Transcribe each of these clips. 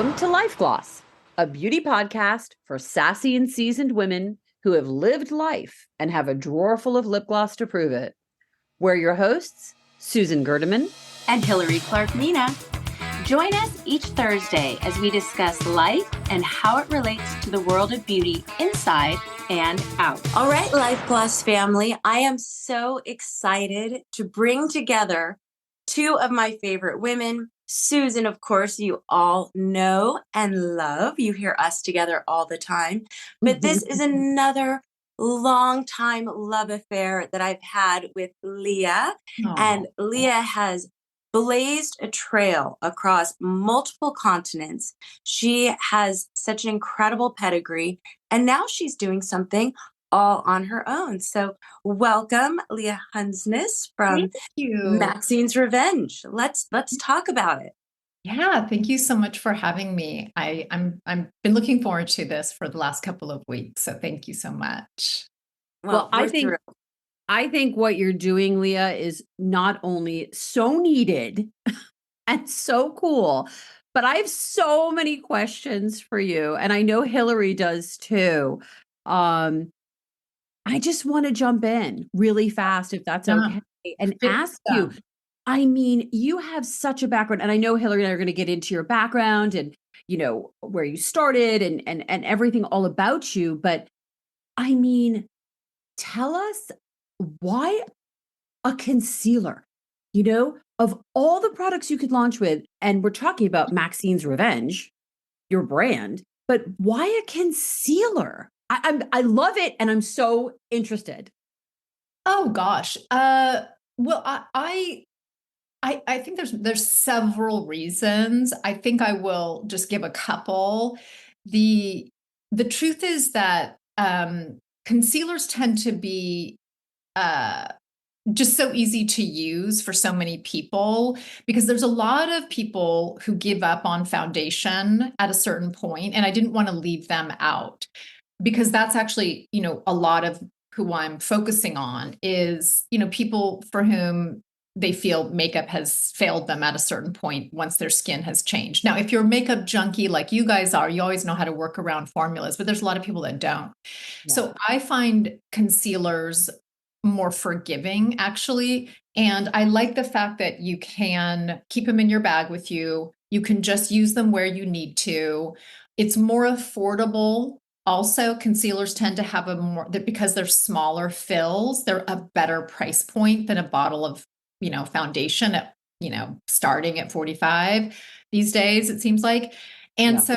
Welcome to Life Gloss, a beauty podcast for sassy and seasoned women who have lived life and have a drawer full of lip gloss to prove it. We're your hosts, Susan Gerdeman and Hillary Clark-Mina. Join us each Thursday as we discuss life and how it relates to the world of beauty inside and out. All right, Life Gloss family, I am so excited to bring together two of my favorite women. Susan, of course, you all know and love. You hear us together all the time. But this is another long-time love affair that I've had with Leah. Aww. And Leah has blazed a trail across multiple continents. She has such an incredible pedigree, and now she's doing something all on her own. So welcome, Leah Hundsness from Maxine's Revenge. Let's talk about it. Yeah, thank you so much for having me. I'm been looking forward to this for the last couple of weeks. So thank you so much. Well, I think what you're doing, Leah, is not only so needed and so cool, but I have so many questions for you, and I know Hillary does too. I just want to jump in really fast, if that's okay, and ask you. I mean, you have such a background, and I know Hillary and I are going to get into your background and, you know, where you started and everything all about you. But I mean, tell us why a concealer, you know, of all the products you could launch with, and we're talking about Maxine's Revenge, your brand, but why a concealer? I love it, and I'm so interested. Oh gosh. Well, I think there's several reasons. I think I will just give a couple. The truth is that concealers tend to be just so easy to use for so many people, because there's a lot of people who give up on foundation at a certain point, and I didn't want to leave them out, because that's actually, you know, a lot of who I'm focusing on is, you know, people for whom they feel makeup has failed them at a certain point once their skin has changed. Now, if you're a makeup junkie like you guys are, you always know how to work around formulas, but there's a lot of people that don't. Yeah. So I find concealers more forgiving, actually. And I like the fact that you can keep them in your bag with you. You can just use them where you need to. It's more affordable. Also, concealers tend to have because they're smaller fills, they're a better price point than a bottle of, you know, foundation at, you know, starting at $45 these days, it seems like. And so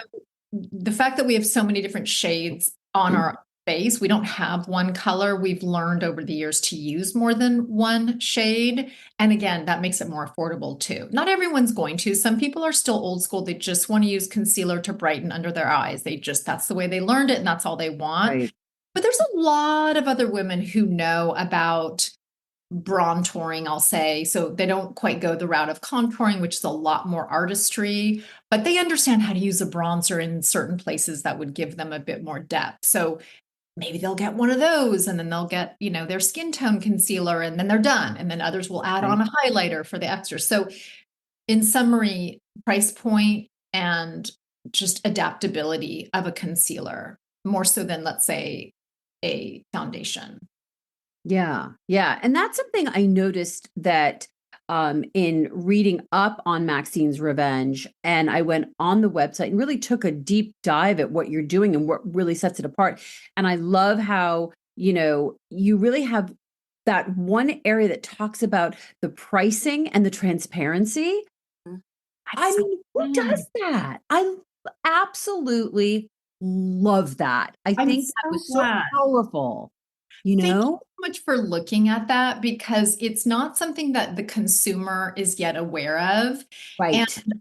the fact that we have so many different shades on our face, we don't have one color. We've learned over the years to use more than one shade. And again, that makes it more affordable too. Not everyone's going to. Some people are still old school. They just want to use concealer to brighten under their eyes. That's the way they learned it, and that's all they want. Right. But there's a lot of other women who know about bronzing, I'll say. So they don't quite go the route of contouring, which is a lot more artistry, but they understand how to use a bronzer in certain places that would give them a bit more depth. So maybe they'll get one of those, and then they'll get, you know, their skin tone concealer, and then they're done. And then others will add on a highlighter for the extra. So in summary, price point and just adaptability of a concealer, more so than, let's say, a foundation. Yeah. Yeah. And that's something I noticed that in reading up on Maxine's Revenge, and I went on the website and really took a deep dive at what you're doing and what really sets it apart. And I love how, you know, you really have that one area that talks about the pricing and the transparency. I mean, who does that? I absolutely love that. I think that was so powerful. You know? Thank you so much for looking at that, because it's not something that the consumer is yet aware of. Right.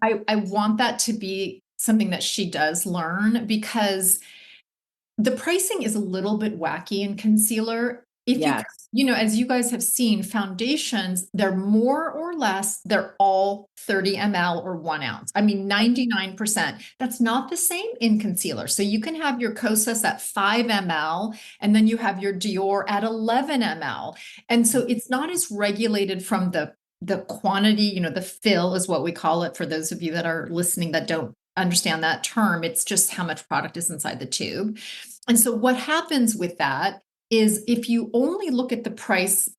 And I want that to be something that she does learn, because the pricing is a little bit wacky in concealer. If you know, as you guys have seen, foundations, they're more or less, they're all 30 ml or 1 ounce. I mean, 99%. That's not the same in concealer. So you can have your Kosas at 5 ml, and then you have your Dior at 11 ml. And so it's not as regulated from the quantity, you know, the fill is what we call it for those of you that are listening that don't understand that term. It's just how much product is inside the tube. And so what happens with that is if you only look at the price,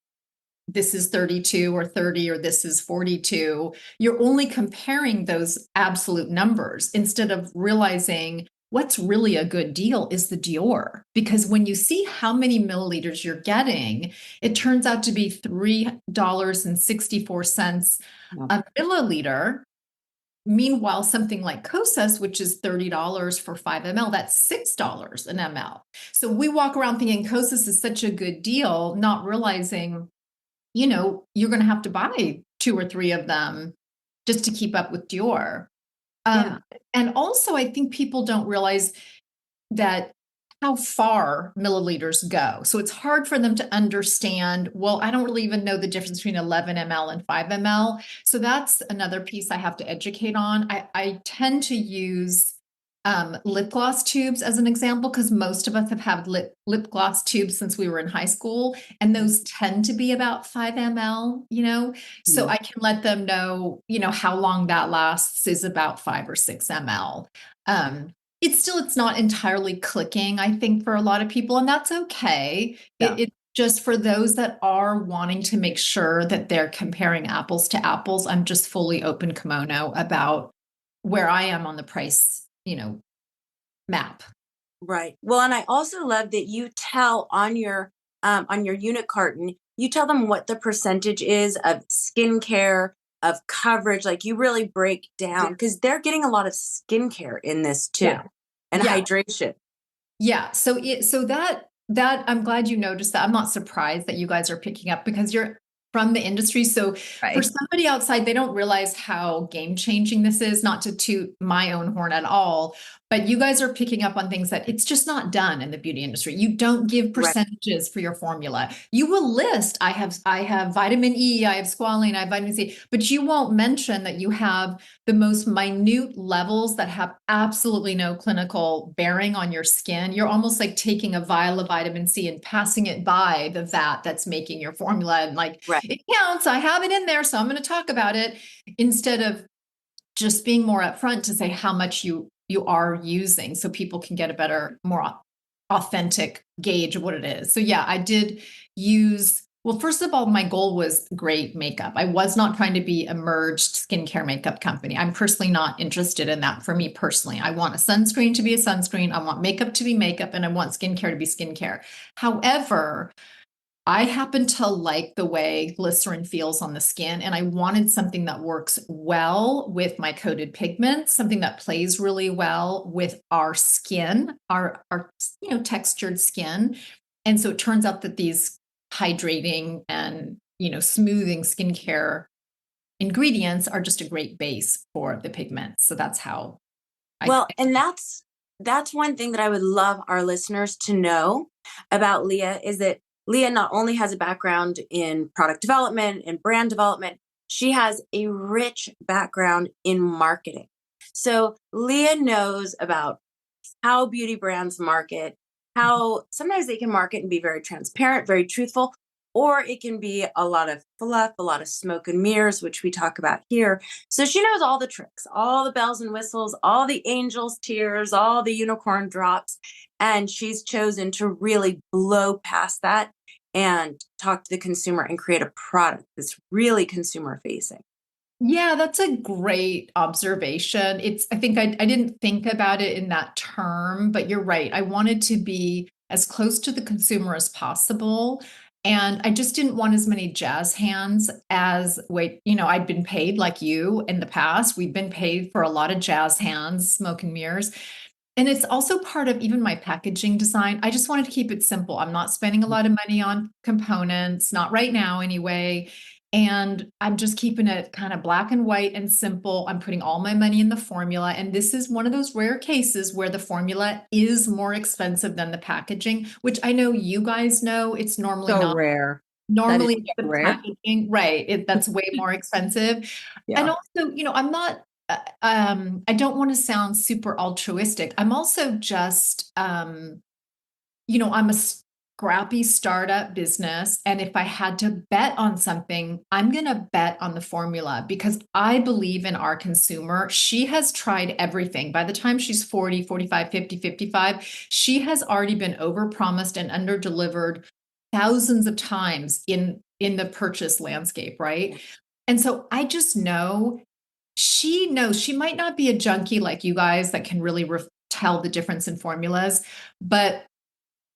this is 32 or 30 or this is 42, you're only comparing those absolute numbers instead of realizing what's really a good deal is the Dior. Because when you see how many milliliters you're getting, it turns out to be $3.64 a milliliter. Meanwhile, something like Kosas, which is $30 for 5 ml, that's $6 an ml. So we walk around thinking Kosas is such a good deal, not realizing, you're going to have to buy 2 or 3 of them just to keep up with Dior. And also, I think people don't realize that how far milliliters go. So it's hard for them to understand, well, I don't really even know the difference between 11 ml and 5 ml. So that's another piece I have to educate on. I tend to use lip gloss tubes as an example, because most of us have had lip gloss tubes since we were in high school, and those tend to be about 5 ml, so I can let them know, how long that lasts is about 5 or 6 ml. It's not entirely clicking, I think, for a lot of people, and that's okay. It's just for those that are wanting to make sure that they're comparing apples to apples. I'm just fully open kimono about where I am on the price map. Right. Well, and I also love that you tell on your unit carton, you tell them what the percentage is of skincare, of coverage. Like you really break down, because they're getting a lot of skincare in this too, and hydration. Yeah. So that I'm glad you noticed that. I'm not surprised that you guys are picking up, because you're from the industry. So for somebody outside, they don't realize how game changing this is, not to toot my own horn at all, but you guys are picking up on things that it's just not done in the beauty industry. You don't give percentages for your formula. You will list, I have vitamin E, I have squalane, I have vitamin C, but you won't mention that you have the most minute levels that have absolutely no clinical bearing on your skin. You're almost like taking a vial of vitamin C and passing it by the vat that's making your formula, and like, it counts, I have it in there, so I'm going to talk about it, instead of just being more upfront to say how much you are using, so people can get a better, more authentic gauge of what it is. So yeah, I did use, well, first of all, my goal was great makeup. I was not trying to be a merged skincare makeup company. I'm personally not interested in that. For me personally, I want a sunscreen to be a sunscreen, I want makeup to be makeup, and I want skincare to be skincare. However, I happen to like the way glycerin feels on the skin, and I wanted something that works well with my coated pigments, something that plays really well with our skin, our textured skin. And so it turns out that these hydrating and smoothing skincare ingredients are just a great base for the pigments. So that's how. And that's one thing that I would love our listeners to know about Leah, is that Leah not only has a background in product development and brand development, she has a rich background in marketing. So Leah knows about how beauty brands market, how sometimes they can market and be very transparent, very truthful, or it can be a lot of fluff, a lot of smoke and mirrors, which we talk about here. So she knows all the tricks, all the bells and whistles, all the angel's tears, all the unicorn drops. And she's chosen to really blow past that and talk to the consumer and create a product that's really consumer facing. Yeah, that's a great observation. I think I didn't think about it in that term, but you're right. I wanted to be as close to the consumer as possible. And I just didn't want as many jazz hands as I'd been paid, like you in the past. We've been paid for a lot of jazz hands, smoke and mirrors. And it's also part of even my packaging design. I just wanted to keep it simple. I'm not spending a lot of money on components, not right now anyway. And I'm just keeping it kind of black and white and simple. I'm putting all my money in the formula. And this is one of those rare cases where the formula is more expensive than the packaging, which I know you guys know. It's normally so not rare. Normally the packaging, right? That's way more expensive. And also, I'm not, I don't want to sound super altruistic. I'm also just, I'm scrappy startup business. And if I had to bet on something, I'm going to bet on the formula because I believe in our consumer. She has tried everything. By the time she's 40, 45, 50, 55, she has already been overpromised and underdelivered thousands of times in the purchase landscape, right? And so I just know she knows. She might not be a junkie like you guys that can really tell the difference in formulas, but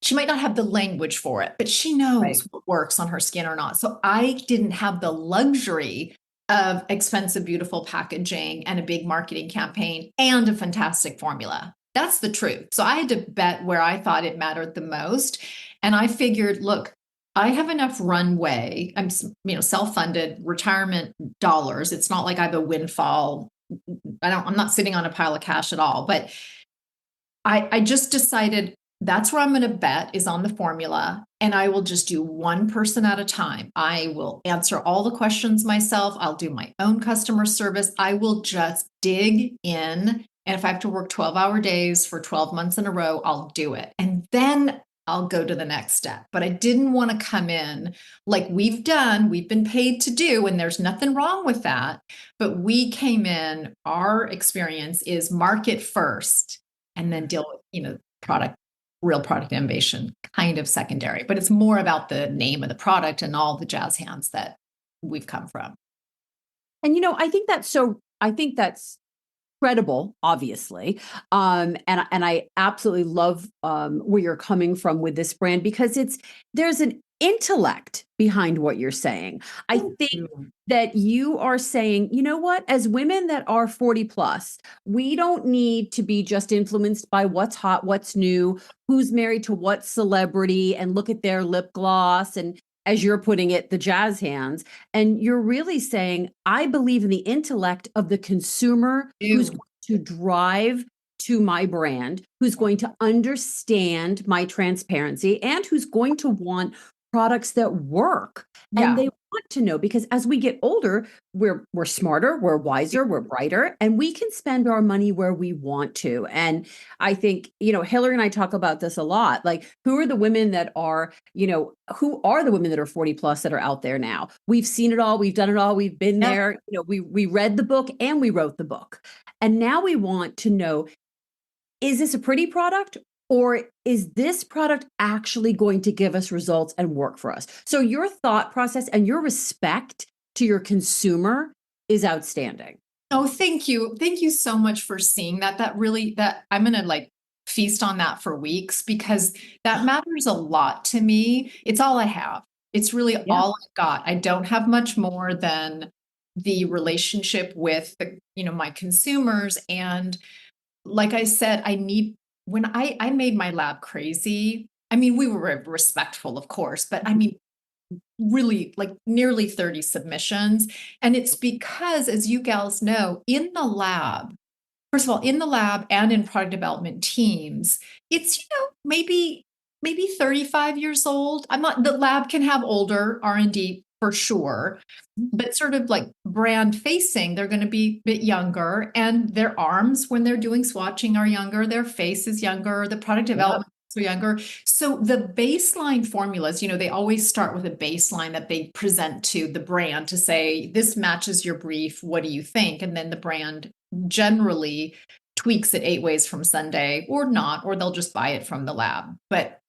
she might not have the language for it, but she knows what works on her skin or not. So I didn't have the luxury of expensive, beautiful packaging and a big marketing campaign and a fantastic formula. That's the truth. So I had to bet where I thought it mattered the most. And I figured, look, I have enough runway. I'm, self-funded retirement dollars. It's not like I have a windfall. I'm not sitting on a pile of cash at all, but I just decided that's where I'm going to bet is on the formula. And I will just do one person at a time. I will answer all the questions myself. I'll do my own customer service. I will just dig in. And if I have to work 12-hour days for 12 months in a row, I'll do it. And then I'll go to the next step. But I didn't want to come in like we've been paid to do, and there's nothing wrong with that. But we came in, our experience is market first and then deal with, real product innovation kind of secondary. But it's more about the name of the product and all the jazz hands that we've come from. And, I think that's credible, obviously. And I absolutely love where you're coming from with this brand because there's an intellect behind what you're saying. I think that you are saying, you know what, as women that are 40 plus, we don't need to be just influenced by what's hot, what's new, who's married to what celebrity, and look at their lip gloss and, as you're putting it, the jazz hands. And you're really saying, I believe in the intellect of the consumer who's going to drive to my brand, who's going to understand my transparency, and who's going to want products that work. And they want to know, because as we get older, we're smarter, we're wiser, we're brighter, and we can spend our money where we want to. And I think, Hillary and I talk about this a lot. Like, who are the women that are 40 plus that are out there now? We've seen it all. We've done it all. We've been there. We read the book and we wrote the book. And now we want to know, is this a pretty product? Or is this product actually going to give us results and work for us? So your thought process and your respect to your consumer is outstanding. Oh, thank you. Thank you so much for seeing that. That I'm going to feast on that for weeks because that matters a lot to me. It's all I have. It's really all I've got. I don't have much more than the relationship with my consumers. And like I said, when I made my lab crazy, we were respectful, of course, but really nearly 30 submissions. And it's because, as you gals know, in the lab, first of all, in the lab and in product development teams, it's, maybe 35 years old. The lab can have older R&D for sure, but sort of like brand facing, they're going to be a bit younger, and their arms when they're doing swatching are younger, their face is younger, the product development are younger. So the baseline formulas, they always start with a baseline that they present to the brand to say, this matches your brief. What do you think? And then the brand generally tweaks it 8 ways from Sunday or not, or they'll just buy it from the lab. But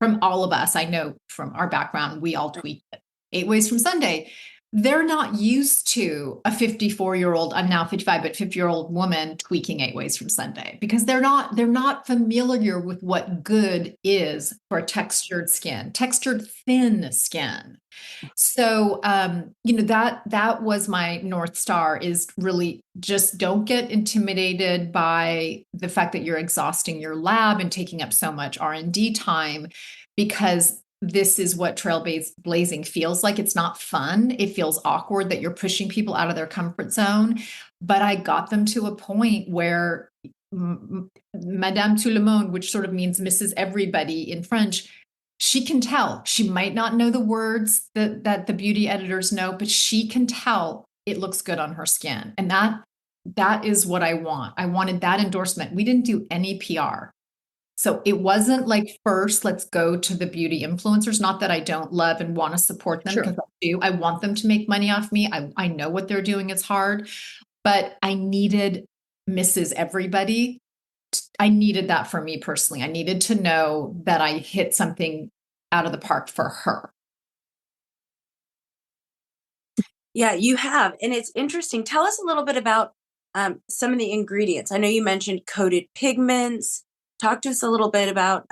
from all of us, I know from our background, we all tweak it 8 ways from Sunday. They're not used to a 54-year-old, I'm now 55, but 50-year-old woman tweaking 8 ways from Sunday because they're not familiar with what good is for textured thin skin. So, that was my North Star, is really just don't get intimidated by the fact that you're exhausting your lab and taking up so much R&D time, because this is what trailblazing feels like. It's not fun. It feels awkward that you're pushing people out of their comfort zone. But I got them to a point where Madame Tout le Monde, which sort of means Mrs. Everybody in French, she can tell. She might not know the words that the beauty editors know, but she can tell it looks good on her skin. And that is what I want. I wanted that endorsement. We didn't do any PR. So it wasn't like, first, let's go to the beauty influencers. Not that I don't love and want to support them, because I do. I want them to make money off me. I know what they're doing is hard, but I needed Mrs. Everybody. I needed that for me personally. I needed to know that I hit something out of the park for her. Yeah, you have. And it's interesting. Tell us a little bit about some of the ingredients. I know you mentioned coated pigments. Talk to us a little bit Yeah. about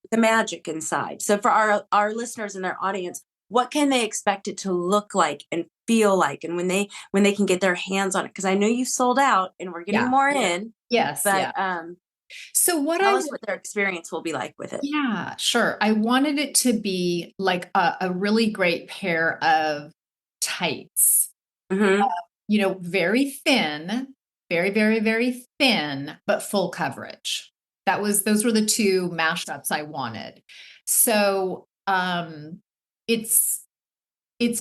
the magic inside. So for our listeners and their audience, what can they expect it to look like and feel like, and when they can get their hands on it? Because I know you sold out and we're getting Yeah. more in, Yes. but So what tell us what their experience will be like with it. yeah, sure. I wanted it to be like a really great pair of tights. Mm-hmm. Very thin, very, very, very thin, but full coverage. Those were the two mashups I wanted. So it's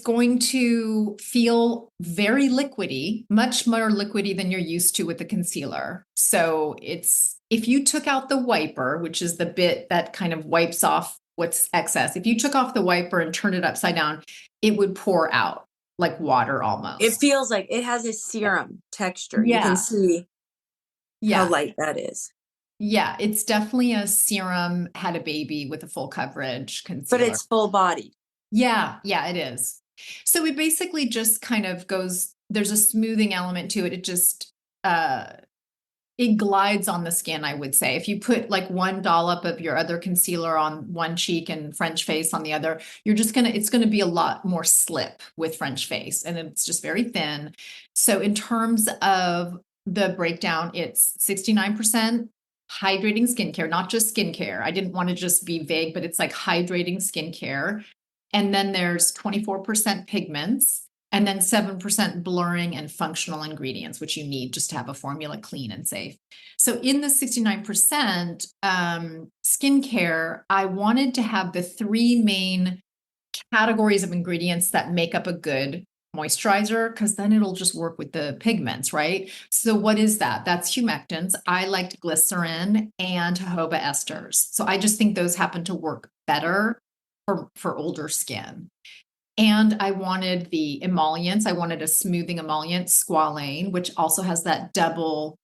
going to feel very liquidy, much more liquidy than you're used to with the concealer. So if you took out the wiper, which is the bit that kind of wipes off what's excess, if you took off the wiper and turned it upside down, it would pour out like water almost. It feels like it has a serum texture. You can Yeah. see how Yeah. light that is. Yeah. It's definitely a serum, had a baby with a full coverage concealer. But it's full bodied. Yeah. Yeah, it is. So it basically just kind of goes, there's a smoothing element to it. It glides on the skin, I would say. If you put like one dollop of your other concealer on one cheek and French face on the other, it's gonna be a lot more slip with French face, and it's just very thin. So in terms of the breakdown, it's 69% hydrating skincare, not just skincare. I didn't want to just be vague, but it's like hydrating skincare. And then there's 24% pigments, and then 7% blurring and functional ingredients, which you need just to have a formula clean and safe. So in the 69% skincare, I wanted to have the three main categories of ingredients that make up a good moisturizer, because then it'll just work with the pigments, right? So what is that? That's humectants. I liked glycerin and jojoba esters. So I just think those happen to work better for older skin. And I wanted the emollients. I wanted a smoothing emollient, squalane, which also has that double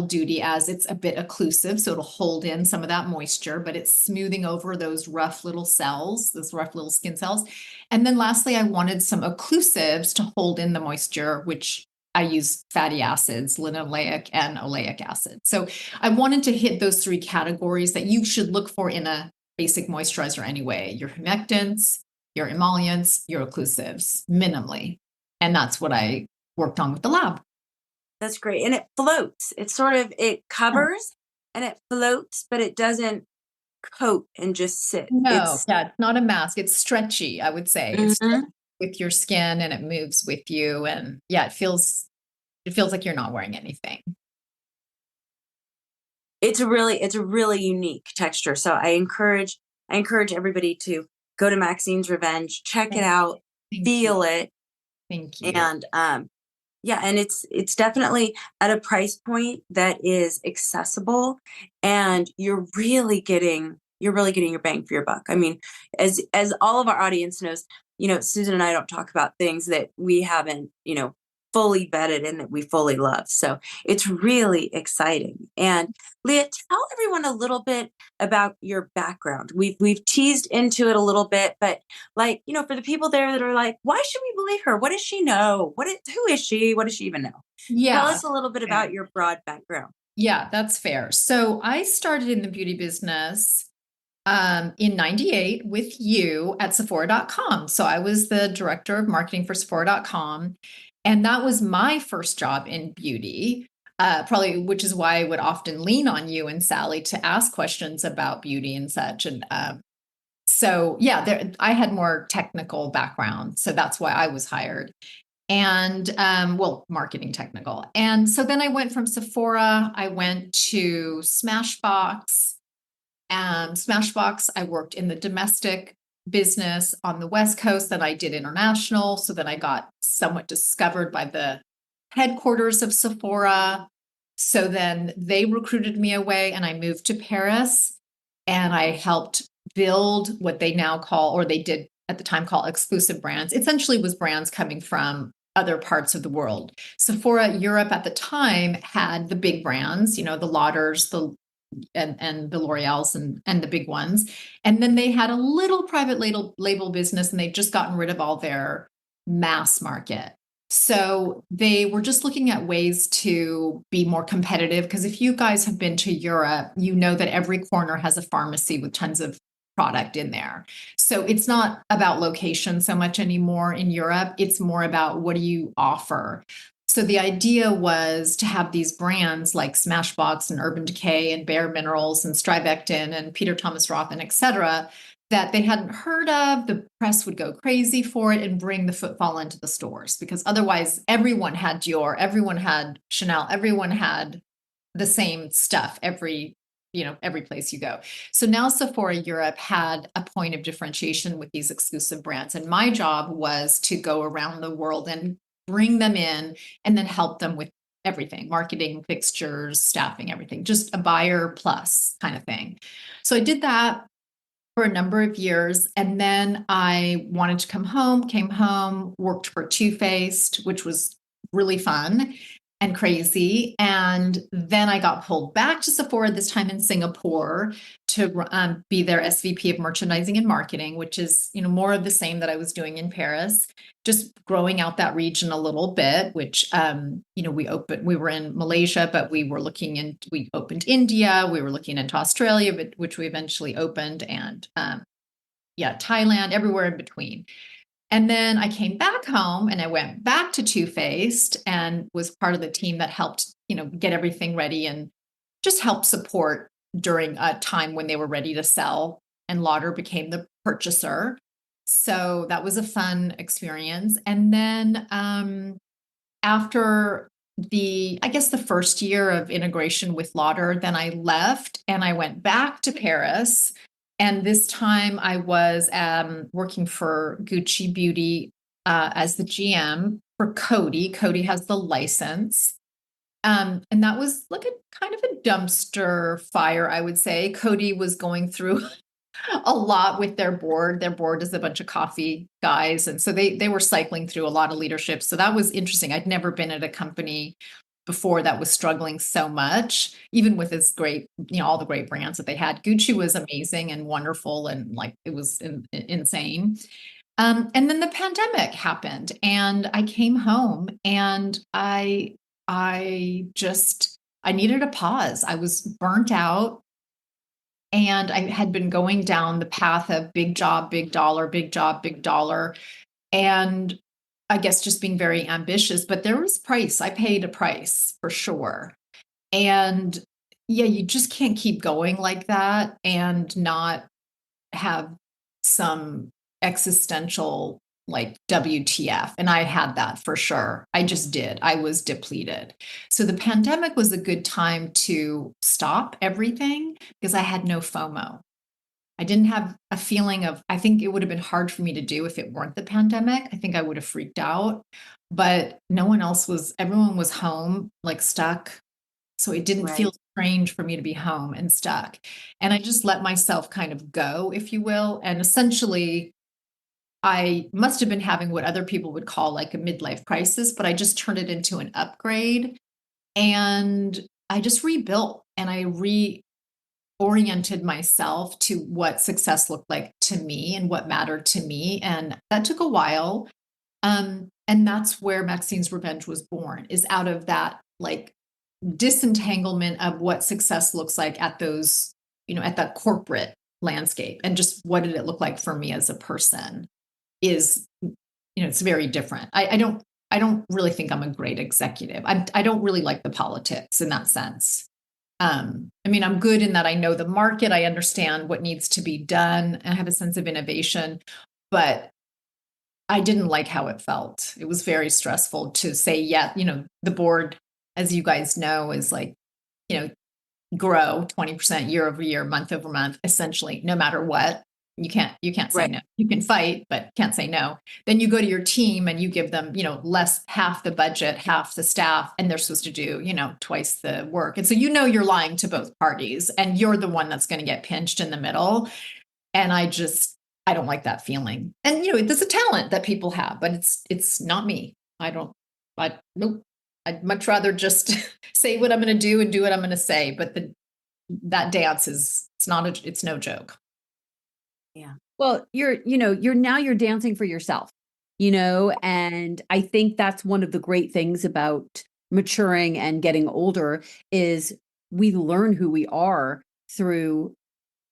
duty, as it's a bit occlusive. So it'll hold in some of that moisture, but it's smoothing over those rough little cells, those rough little skin cells. And then lastly, I wanted some occlusives to hold in the moisture, which I use fatty acids, linoleic and oleic acid. So I wanted to hit those three categories that you should look for in a basic moisturizer anyway: your humectants, your emollients, your occlusives, minimally. And that's what I worked on with the lab. That's great. And it floats. It covers and it floats, but it doesn't coat and just sit. No, yeah, it's not a mask. It's stretchy, I would say. It's Mhm. with your skin, and it moves with you. And yeah, it feels like you're not wearing anything. It's a really unique texture. So I encourage everybody to go to Maxine's Revenge, check it out, Thank feel you. it. Thank you. And yeah, and it's definitely at a price point that is accessible, and you're really getting your bang for your buck. I mean, as all of our audience knows, Susan and I don't talk about things that we haven't, fully vetted and that we fully love. So it's really exciting. And Leah, tell everyone a little bit about your background. We've teased into it a little bit, but for the people there that are like, why should we believe her? What does she know? Who is she? What does she even know? Tell us a little bit about your broad background. Yeah, that's fair. So I started in the beauty business in 98 with you at Sephora.com. So I was the director of marketing for Sephora.com. And that was my first job in beauty, probably, which is why I would often lean on you and Sally to ask questions about beauty and such. And so, yeah, I had more technical background. So that's why I was hired. And marketing technical. And so then I went from Sephora, I went to Smashbox. Smashbox, I worked in the domestic business on the West Coast, then I did international. So then I got somewhat discovered by the headquarters of Sephora. So then they recruited me away and I moved to Paris and I helped build what they now call, or they did at the time call, exclusive brands. Essentially was brands coming from other parts of the world. Sephora Europe at the time had the big brands, the Lauders, and the L'Oreals and the big ones. And then they had a little private label business and they'd just gotten rid of all their mass market. So they were just looking at ways to be more competitive. Because if you guys have been to Europe, you know that every corner has a pharmacy with tons of product in there. So it's not about location so much anymore in Europe. It's more about what do you offer. So the idea was to have these brands like Smashbox and Urban Decay and Bare Minerals and Strivectin and Peter Thomas Roth and et cetera, that they hadn't heard of. The press would go crazy for it and bring the footfall into the stores, because otherwise everyone had Dior, everyone had Chanel, everyone had the same stuff every place you go. So now Sephora Europe had a point of differentiation with these exclusive brands. And my job was to go around the world and bring them in and then help them with everything, marketing, fixtures, staffing, everything, just a buyer plus kind of thing. So I did that for a number of years. And then I wanted to came home, worked for Too Faced, which was really fun and crazy. And then I got pulled back to Sephora, this time in Singapore, to be their SVP of merchandising and marketing, which is, more of the same that I was doing in Paris, just growing out that region a little bit, which, we were in Malaysia, but we opened India, we were looking into Australia, but which we eventually opened, and Thailand, everywhere in between. And then I came back home and I went back to Too Faced and was part of the team that helped, get everything ready and just help support during a time when they were ready to sell. And Lauder became the purchaser. So that was a fun experience. And then after the first year of integration with Lauder, then I left and I went back to Paris. And this time I was working for Gucci Beauty as the GM for Coty. Coty has the license. And that was like a kind of a dumpster fire, I would say. Coty was going through a lot with their board. Their board is a bunch of coffee guys. And so they were cycling through a lot of leadership. So that was interesting. I'd never been at a company before that was struggling so much, even with this great, all the great brands that they had. Gucci was amazing and wonderful. And like, it was insane. And then the pandemic happened and I came home and I needed a pause. I was burnt out and I had been going down the path of big job, big dollar, big job, big dollar. And I guess just being very ambitious, but there was price. I paid a price for sure. And you just can't keep going like that and not have some existential like WTF. And I had that for sure. I just did. I was depleted. So the pandemic was a good time to stop everything because I had no FOMO. I didn't have a feeling of, I think it would have been hard for me to do if it weren't the pandemic. I think I would have freaked out, but everyone was home, like stuck. So it didn't feel strange for me to be home and stuck. And I just let myself kind of go, if you will. And essentially, I must have been having what other people would call like a midlife crisis, but I just turned it into an upgrade. And I just rebuilt and I oriented myself to what success looked like to me and what mattered to me. And that took a while. And that's where Maxine's Revenge was born, is out of that like disentanglement of what success looks like at those, at that corporate landscape. And just what did it look like for me as a person is, it's very different. I don't really think I'm a great executive. I don't really like the politics in that sense. I'm good in that I know the market, I understand what needs to be done, and I have a sense of innovation, but I didn't like how it felt. It was very stressful to say, the board, as you guys know, is like, grow 20% year over year, month over month, essentially, no matter what, You can't say Right. no. You can fight, but can't say no. Then you go to your team and you give them, half the budget, half the staff, and they're supposed to do, twice the work. And so you're lying to both parties, and you're the one that's going to get pinched in the middle. And I don't like that feeling. And there's a talent that people have, but it's not me. Nope. I'd much rather just say what I'm going to do and do what I'm going to say. But that dance it's no joke. Yeah. Well, you're dancing for yourself, and I think that's one of the great things about maturing and getting older is we learn who we are through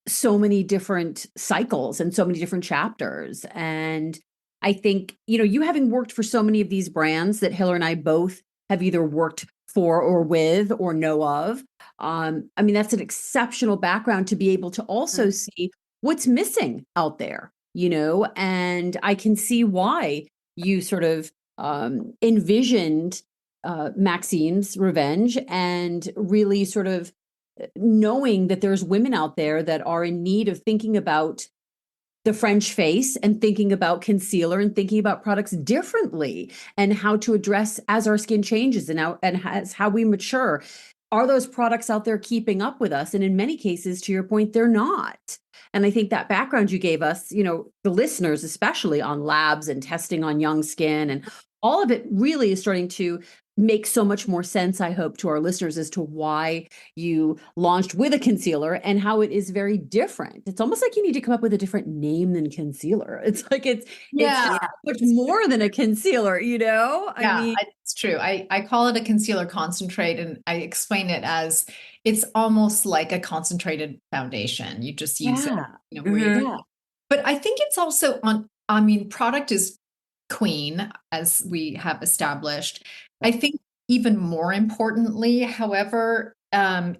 so many different cycles and so many different chapters. And I think, you having worked for so many of these brands that Hiller and I both have either worked for or with or know of. I mean, that's an exceptional background to be able to also see what's missing out there, and I can see why you sort of envisioned Maxine's Revenge and really sort of knowing that there's women out there that are in need of thinking about the French face and thinking about concealer and thinking about products differently and how to address as our skin changes and as how we mature. Are those products out there keeping up with us? And in many cases, to your point, they're not. And I think that background you gave us, the listeners, especially on labs and testing on young skin and all of it really is starting to make so much more sense, I hope, to our listeners as to why you launched with a concealer and how it is very different. It's almost like you need to come up with a different name than concealer. It's like it's just much more than a concealer, I mean, it's true. I call it a concealer concentrate, and I explain it as it's almost like a concentrated foundation. You just use it. But I think it's also product is queen, as we have established. I think even more importantly, however,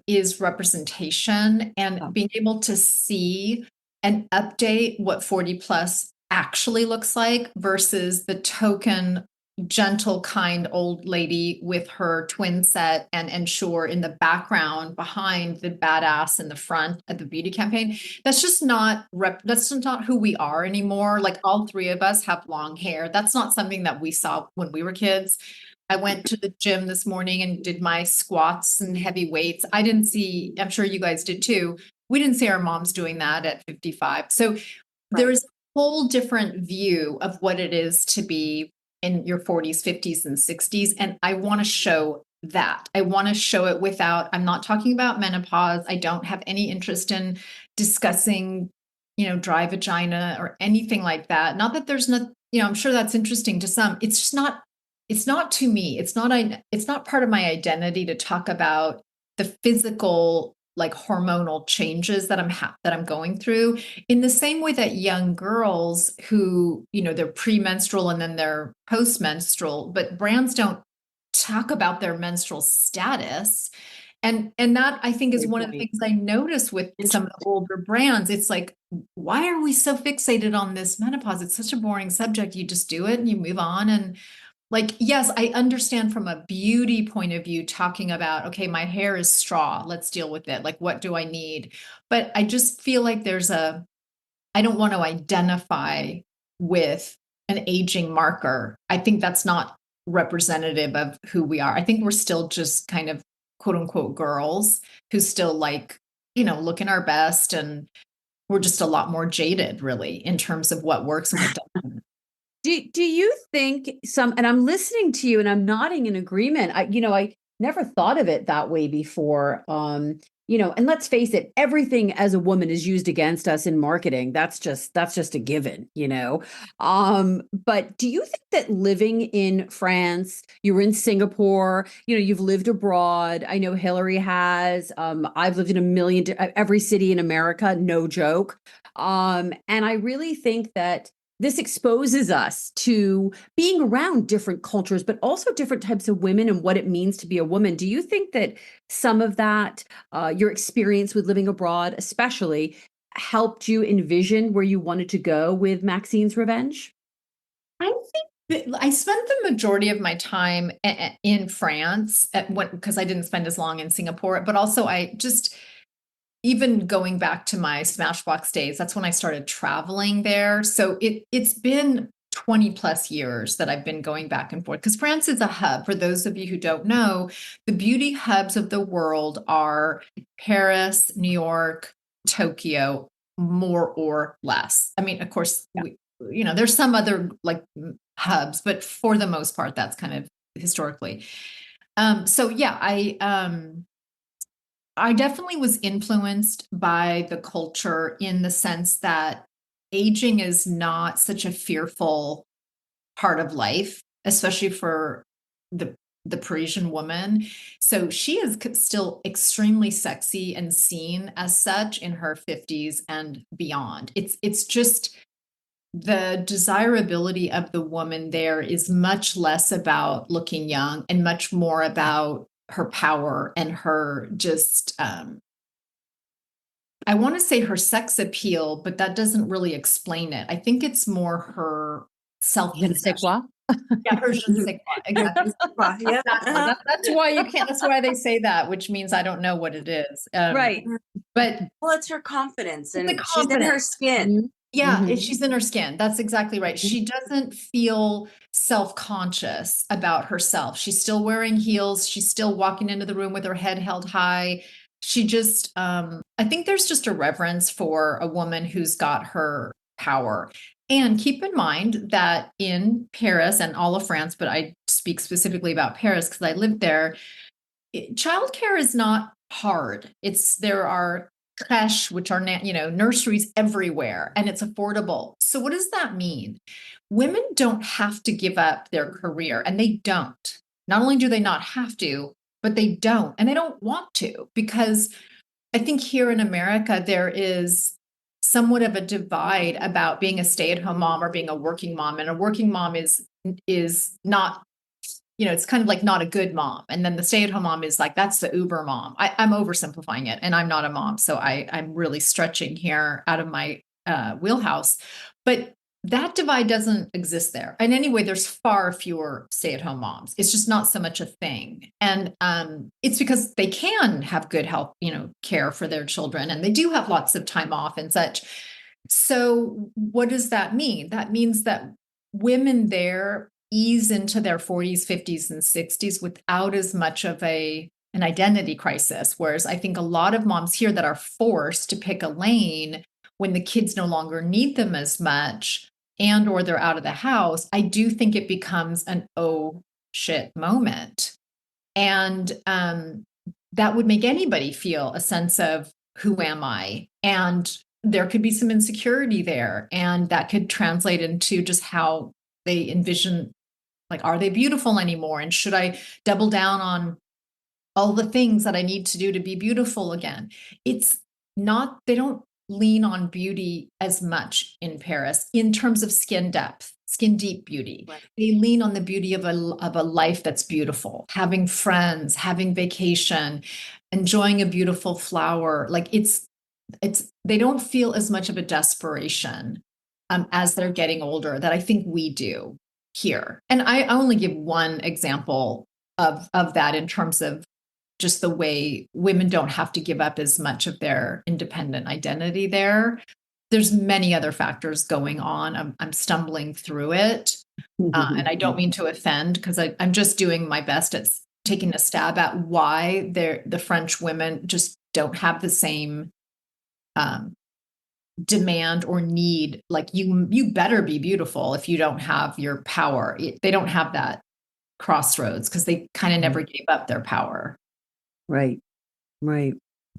is representation and being able to see and update what 40 plus actually looks like versus the token gentle, kind old lady with her twin set and Ensure in the background behind the badass in the front at the beauty campaign. That's just not that's just not who we are anymore. Like all three of us have long hair. That's not something that we saw when we were kids. I went to the gym this morning and did my squats and heavy weights. I'm sure you guys did too. We didn't see our moms doing that at 55. So there's a whole different view of what it is to be in your 40s, 50s, and 60s. And I want to show that. I want to show it I'm not talking about menopause. I don't have any interest in discussing, dry vagina or anything like that. Not that there's not, I'm sure that's interesting to some. It's just not, it's not to me. It's not part of my identity to talk about the physical, like hormonal changes that I'm going through, in the same way that young girls who, they're premenstrual and then they're postmenstrual, but brands don't talk about their menstrual status. And that I think is one of the things I notice with some of the older brands. It's like, why are we so fixated on this menopause? It's such a boring subject. You just do it and you move on. And like, yes, I understand from a beauty point of view, talking about, okay, my hair is straw, let's deal with it. Like, what do I need? But I just feel like I don't want to identify with an aging marker. I think that's not representative of who we are. I think we're still just kind of quote unquote girls who still like, looking our best. And we're just a lot more jaded, really, in terms of what works and what doesn't. Do you think and I'm listening to you and I'm nodding in agreement. I never thought of it that way before. And let's face it, everything as a woman is used against us in marketing. That's just a given, But do you think that living in France, you were in Singapore, you've lived abroad. I know Hillary has. I've lived in every city in America, no joke. And I really think that this exposes us to being around different cultures, but also different types of women and what it means to be a woman. Do you think that some of that, your experience with living abroad, especially, helped you envision where you wanted to go with Maxine's Revenge? I think that I spent the majority of my time in France because I didn't spend as long in Singapore, but also even going back to my Smashbox days, that's when I started traveling there. So it's been 20 plus years that I've been going back and forth, because France is a hub. For those of you who don't know, the beauty hubs of the world are Paris, New York, Tokyo, more or less. I mean, of course, there's some other like hubs, but for the most part, that's kind of historically. So yeah, I definitely was influenced by the culture in the sense that aging is not such a fearful part of life, especially for the Parisian woman. So she is still extremely sexy and seen as such in her 50s and beyond. It's just the desirability of the woman there is much less about looking young and much more about her power and her just I want to say her sex appeal, but that doesn't really explain it. I think it's more her self-possession. Yeah, her je ne sais quoi. Exactly. Yeah. That's why you can't. That's why they say that, which means I don't know what it is. Right. But well, it's her confidence, and the she's in her skin. Yeah, she's in her skin. That's exactly right. She doesn't feel self-conscious about herself. She's still wearing heels. She's still walking into the room with her head held high. She just, I think there's just a reverence for a woman who's got her power. And keep in mind that in Paris and all of France, but I speak specifically about Paris because I lived there, childcare is not hard. There are creche, which are nurseries everywhere, and it's affordable. So what does that mean? Women don't have to give up their career, and they don't. Not only do they not have to, but they don't, and they don't want to, because I think here in America there is somewhat of a divide about being a stay-at-home mom or being a working mom, and a working mom is not, it's kind of like not a good mom. And then the stay-at-home mom is like, that's the Uber mom. I'm oversimplifying it, and I'm not a mom. So I'm really stretching here out of my wheelhouse. But that divide doesn't exist there. And anyway, there's far fewer stay-at-home moms. It's just not so much a thing. And it's because they can have good health, care for their children, and they do have lots of time off and such. So what does that mean? That means that women there ease into their 40s, 50s, and 60s without as much of an identity crisis. Whereas I think a lot of moms here that are forced to pick a lane when the kids no longer need them as much and or they're out of the house, I do think it becomes an oh shit moment. And that would make anybody feel a sense of who am I? And there could be some insecurity there. And that could translate into just how they envision, like, are they beautiful anymore? And should I double down on all the things that I need to do to be beautiful again? It's not, they don't lean on beauty as much in Paris in terms of skin depth, skin deep beauty. Right. They lean on the beauty of a life that's beautiful, having friends, having vacation, enjoying a beautiful flower. Like they don't feel as much of a desperation as they're getting older that I think we do here. And I only give one example of that in terms of just the way women don't have to give up as much of their independent identity there. There's many other factors going on. I'm stumbling through it. And I don't mean to offend, because I'm just doing my best at taking a stab at why the French women just don't have the same demand or need. Like you better be beautiful if you don't have your power. They don't have that crossroads because they kind of never gave up their power. Right.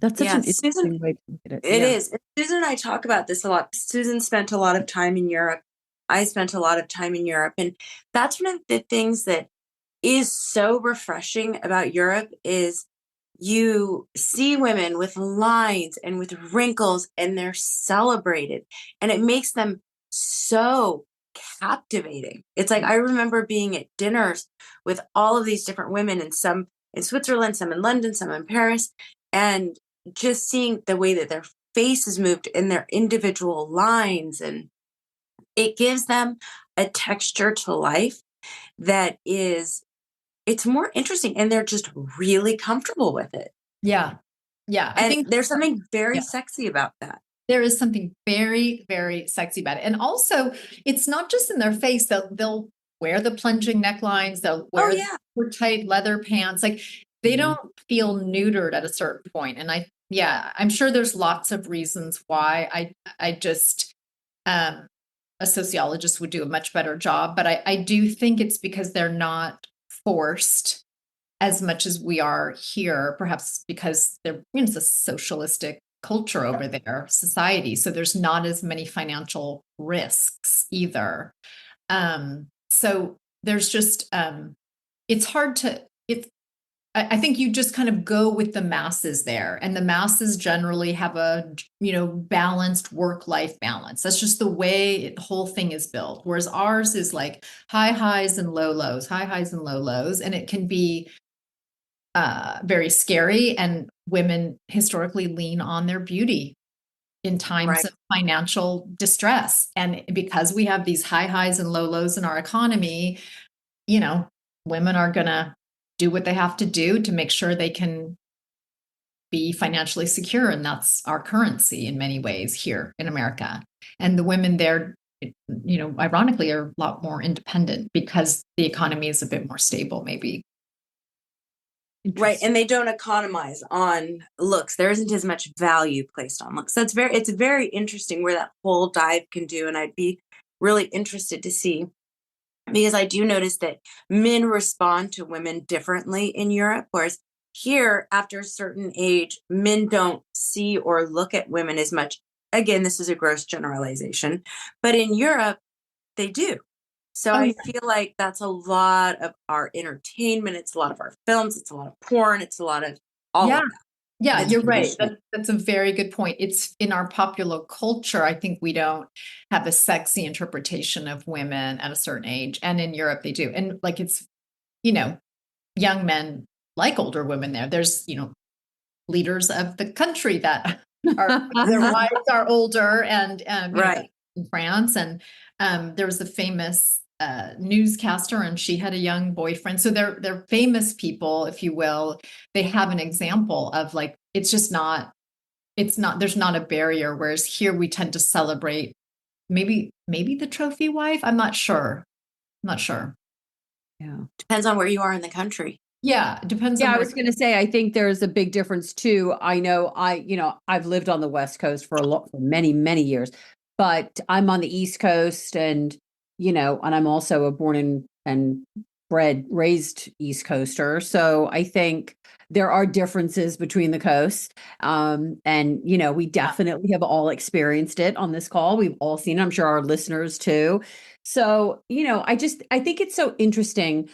That's such an interesting way to look at it. It is. And Susan and I talk about this a lot. Susan spent a lot of time in Europe. I spent a lot of time in Europe. And that's one of the things that is so refreshing about Europe is you see women with lines and with wrinkles, and they're celebrated, and it makes them so captivating. It's like, I remember being at dinners with all of these different women, and some in Switzerland, some in London, some in Paris, and just seeing the way that their faces moved in their individual lines, and it gives them a texture to life that is, it's more interesting, and they're just really comfortable with it. Yeah. Yeah. I And think there's something very sexy about that. there is something very, very sexy about it. And also, it's not just in their face. They'll wear the plunging necklines. They'll wear super tight leather pants. Like they don't feel neutered at a certain point. And I'm sure there's lots of reasons why. I just, a sociologist would do a much better job. But I do think it's because they're not forced as much as we are here, perhaps because it's a socialistic culture over there, society. So there's not as many financial risks either. So there's just, it's hard to, I think you just kind of go with the masses there, and the masses generally have a, balanced work-life balance. That's just the way the whole thing is built. Whereas ours is like high highs and low lows, high highs and low lows. And it can be very scary, and women historically lean on their beauty in times of financial distress. And because we have these high highs and low lows in our economy, women are going to do what they have to do to make sure they can be financially secure. And that's our currency in many ways here in America. And the women there, ironically, are a lot more independent because the economy is a bit more stable, maybe. Right. And they don't economize on looks. There isn't as much value placed on looks. It's very interesting where that whole dive can do. And I'd be really interested to see, because I do notice that men respond to women differently in Europe, whereas here, after a certain age, men don't see or look at women as much. Again, this is a gross generalization, but in Europe, they do. So I feel like that's a lot of our entertainment. It's a lot of our films. It's a lot of porn. It's a lot of all of that. Yeah, you're right. That's a very good point. It's in our popular culture. I think we don't have a sexy interpretation of women at a certain age. And in Europe, they do. And like it's, young men like older women there. There's, leaders of the country that their wives are older and in France. And there was a famous newscaster, and she had a young boyfriend. So they're famous people, if you will. They have an example of like, there's not a barrier. Whereas here we tend to celebrate maybe the trophy wife. I'm not sure. Yeah. Depends on where you are in the country. Yeah. It depends. Yeah. I was going to say, I think there's a big difference too. I know I've lived on the West Coast for many, many years, but I'm on the East Coast, and and I'm also a born and raised East Coaster. So I think there are differences between the coasts. And, we definitely have all experienced it on this call. We've all seen it. I'm sure our listeners too. So, I think it's so interesting.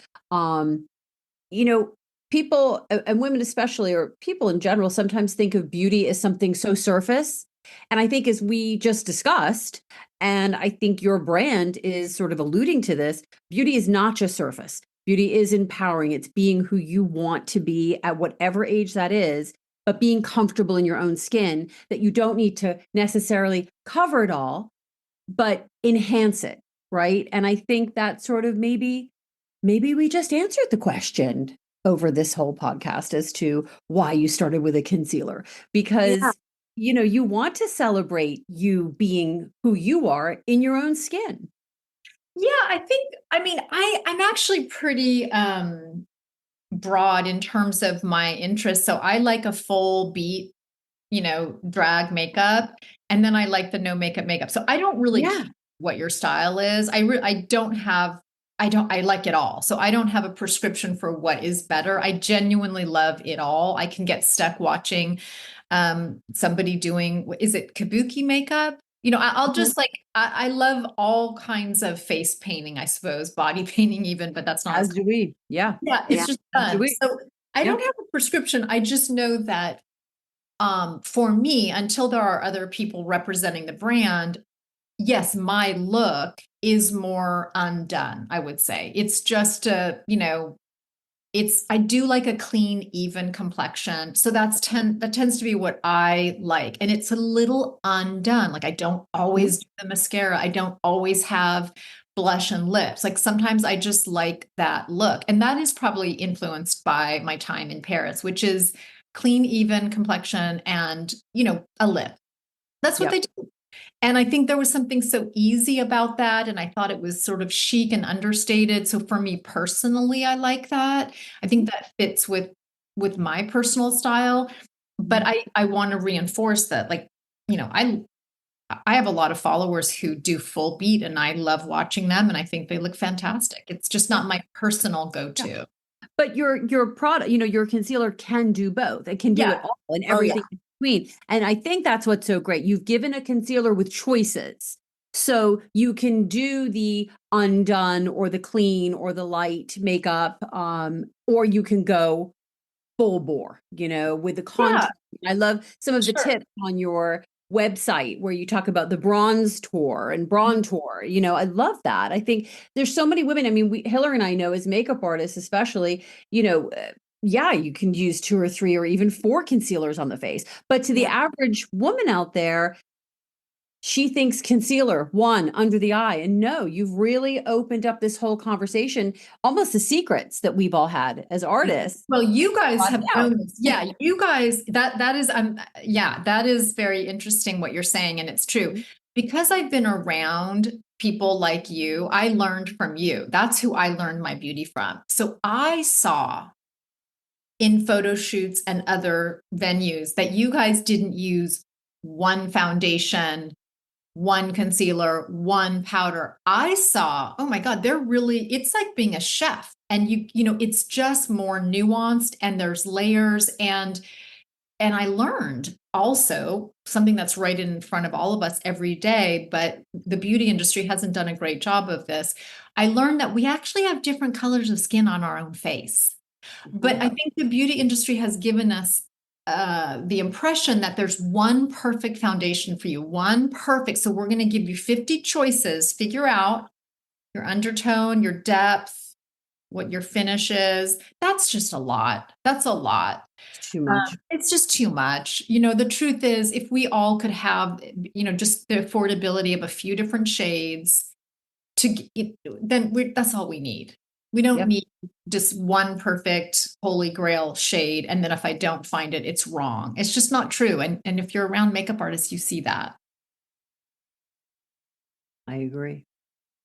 People and women especially, or people in general, sometimes think of beauty as something so surface. And I think, as we just discussed, and I think your brand is sort of alluding to this, beauty is not just surface. Beauty is empowering. It's being who you want to be at whatever age that is, but being comfortable in your own skin, that you don't need to necessarily cover it all, but enhance it, right? And I think that sort of maybe we just answered the question over this whole podcast as to why you started with a concealer, because you want to celebrate you being who you are in your own skin. Yeah, I'm actually pretty broad in terms of my interests. So I like a full beat, drag makeup, and then I like the no makeup. So I don't really care what your style is. I like it all. So I don't have a prescription for what is better. I genuinely love it all. I can get stuck watching somebody doing, is it kabuki makeup? I'll just I love all kinds of face painting, I suppose, body painting even, but that's not as do we. Yeah. It's just fun. So I don't have a prescription. I just know that for me, until there are other people representing the brand, yes, my look is more undone, I would say. It's just I do like a clean, even complexion. So that tends to be what I like. And it's a little undone. Like I don't always do the mascara. I don't always have blush and lips. Like sometimes I just like that look. And that is probably influenced by my time in Paris, which is clean, even complexion and, a lip. That's what Yep. they do. And I think there was something so easy about that. And I thought it was sort of chic and understated. So for me personally, I like that. I think that fits with my personal style. But I want to reinforce that, like, I have a lot of followers who do full beat and I love watching them and I think they look fantastic. It's just not my personal go-to. Yeah. But your product, your concealer can do both. It can do it all and everything in between. And I think that's what's so great. You've given a concealer with choices. So you can do the undone or the clean or the light makeup, or you can go full bore, with the content. I love some of the tips on your website where you talk about the bronze tour and bronze tour. I love that. I think there's so many women. I mean, Hillary and I know as makeup artists, especially, yeah, you can use 2 or 3 or even 4 concealers on the face. But to the average woman out there, she thinks concealer, 1 under the eye. And no, you've really opened up this whole conversation, almost the secrets that we've all had as artists. Well, you guys have known this. Yeah, you guys, that is very interesting what you're saying. And it's true. Because I've been around people like you, I learned from you. That's who I learned my beauty from. So I saw in photo shoots and other venues that you guys didn't use one foundation, one concealer, one powder. I saw, oh my God, it's like being a chef. And it's just more nuanced and there's layers. And I learned also something that's right in front of all of us every day, but the beauty industry hasn't done a great job of this. I learned that we actually have different colors of skin on our own face. But I think the beauty industry has given us the impression that there's one perfect foundation for you, so we're going to give you 50 choices, figure out your undertone, your depth, what your finish is. That's just a lot. That's a lot. It's too much. It's just too much. The truth is, if we all could have, just the affordability of a few different shades then that's all we need. We don't need just one perfect holy grail shade. And then if I don't find it, it's wrong. It's just not true. And if you're around makeup artists, you see that. I agree.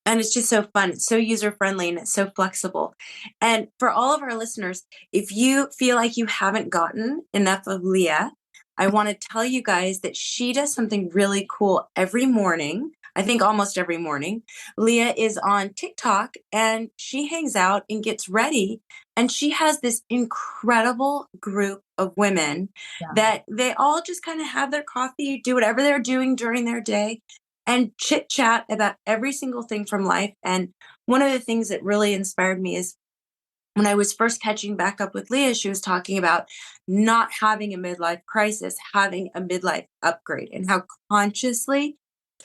And it's just so fun. It's so user-friendly and it's so flexible. And for all of our listeners, if you feel like you haven't gotten enough of Leah, I want to tell you guys that she does something really cool every morning. I think almost every morning. Leah is on TikTok and she hangs out and gets ready. And she has this incredible group of women that they all just kind of have their coffee, do whatever they're doing during their day and chit chat about every single thing from life. And one of the things that really inspired me is when I was first catching back up with Leah, she was talking about not having a midlife crisis, having a midlife upgrade, and how consciously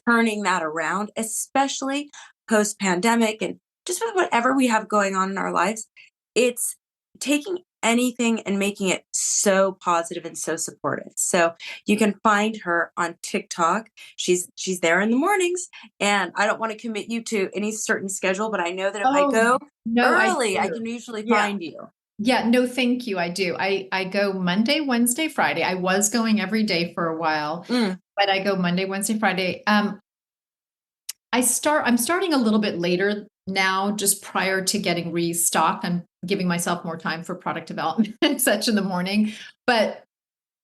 turning that around, especially post-pandemic and just with whatever we have going on in our lives, it's taking anything and making it so positive and so supportive. So you can find her on TikTok. She's there in the mornings, and I don't want to commit you to any certain schedule, but I know that if I go early, I can usually find you. Yeah, no, thank you. I do. I go Monday, Wednesday, Friday. I was going every day for a while, but I go Monday, Wednesday, Friday. I'm starting a little bit later now, just prior to getting restocked. I'm giving myself more time for product development and such in the morning, but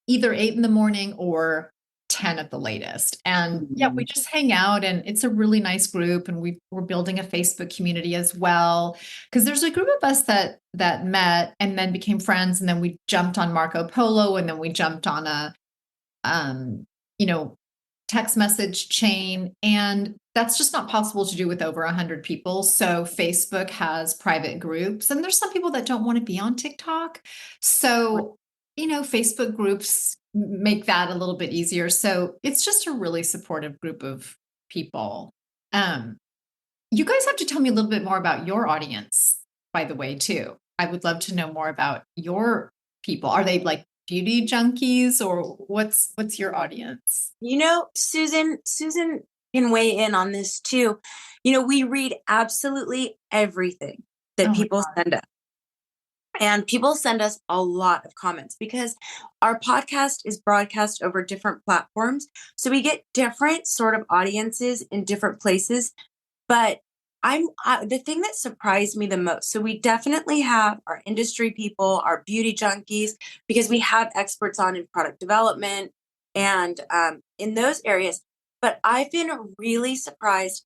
either 8 in the morning or 10 at the latest. And we just hang out, and it's a really nice group. And we're building a Facebook community as well, because there's a group of us that met and then became friends. And then we jumped on Marco Polo, and then we jumped on a, text message chain. And that's just not possible to do with over 100 people. So Facebook has private groups, and there's some people that don't want to be on TikTok. So, Facebook groups make that a little bit easier. So it's just a really supportive group of people. You guys have to tell me a little bit more about your audience, by the way, too. I would love to know more about your people. Are they like beauty junkies, or what's your audience? Susan can weigh in on this too. We read absolutely everything that people send us. And people send us a lot of comments because our podcast is broadcast over different platforms. So we get different sort of audiences in different places. But the thing that surprised me the most. So we definitely have our industry people, our beauty junkies, because we have experts on in product development and in those areas. But I've been really surprised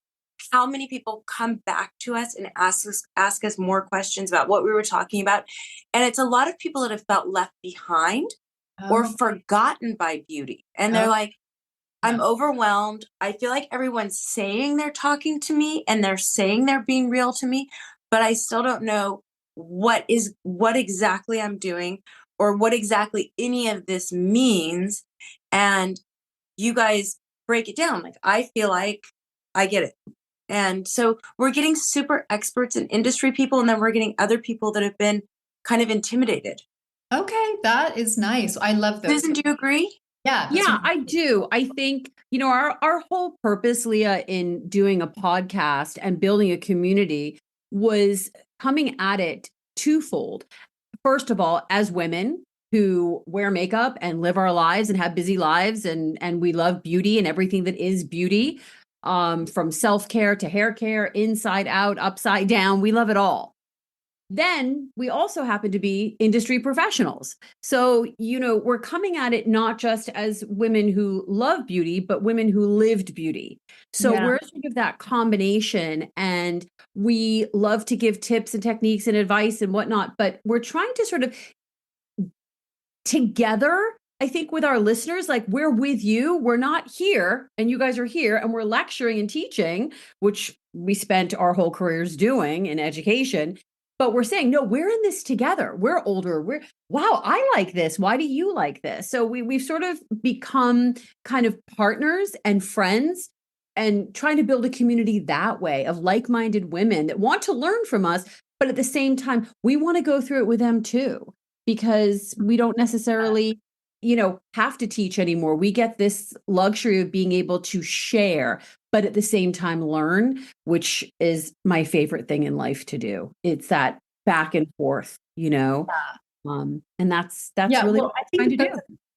how many people come back to us and ask us more questions about what we were talking about. And it's a lot of people that have felt left behind or forgotten by beauty. And they're like, I'm overwhelmed. I feel like everyone's saying they're talking to me and they're saying they're being real to me, but I still don't know what exactly I'm doing or what exactly any of this means. And you guys break it down. Like, I feel like I get it. And so we're getting super experts and industry people, and then we're getting other people that have been kind of intimidated. Okay, that is nice. I love those. Susan, do you agree? Yeah. Yeah, I do. I think, our whole purpose, Leah, in doing a podcast and building a community was coming at it twofold. First of all, as women who wear makeup and live our lives and have busy lives and we love beauty and everything that is beauty, from self-care to hair care, inside out, upside down, we love it all. Then we also happen to be industry professionals. So, we're coming at it not just as women who love beauty, but women who lived beauty. So we're sort of that combination, and we love to give tips and techniques and advice and whatnot, but we're trying to sort of together, I think, with our listeners, like, we're with you. We're not here and you guys are here and we're lecturing and teaching, which we spent our whole careers doing in education. But we're saying, no, we're in this together. We're older. Wow, I like this. Why do you like this? So we've sort of become kind of partners and friends and trying to build a community that way of like-minded women that want to learn from us. But at the same time, we want to go through it with them too, because we don't necessarily, have to teach anymore. We get this luxury of being able to share, but at the same time learn, which is my favorite thing in life to do. It's that back and forth, and that's really what I'm trying to do.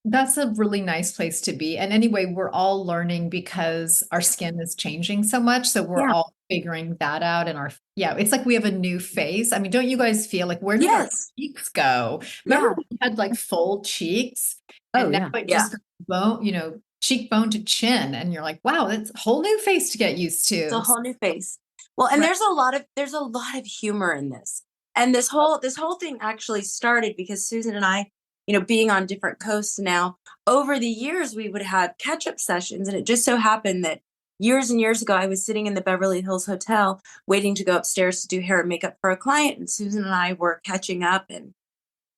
That's a really nice place to be. And anyway, we're all learning because our skin is changing so much. So we're all figuring that out. And it's like we have a new face. I mean, don't you guys feel like, where did our cheeks go? Remember when we had like full cheeks? And now it just bone, cheekbone to chin. And you're like, wow, that's a whole new face to get used to. It's a whole new face. Well, and there's a lot of humor in this. And this whole thing actually started because Susan and I, being on different coasts now, over the years, we would have catch-up sessions. And it just so happened that years and years ago, I was sitting in the Beverly Hills Hotel waiting to go upstairs to do hair and makeup for a client. And Susan and I were catching up. And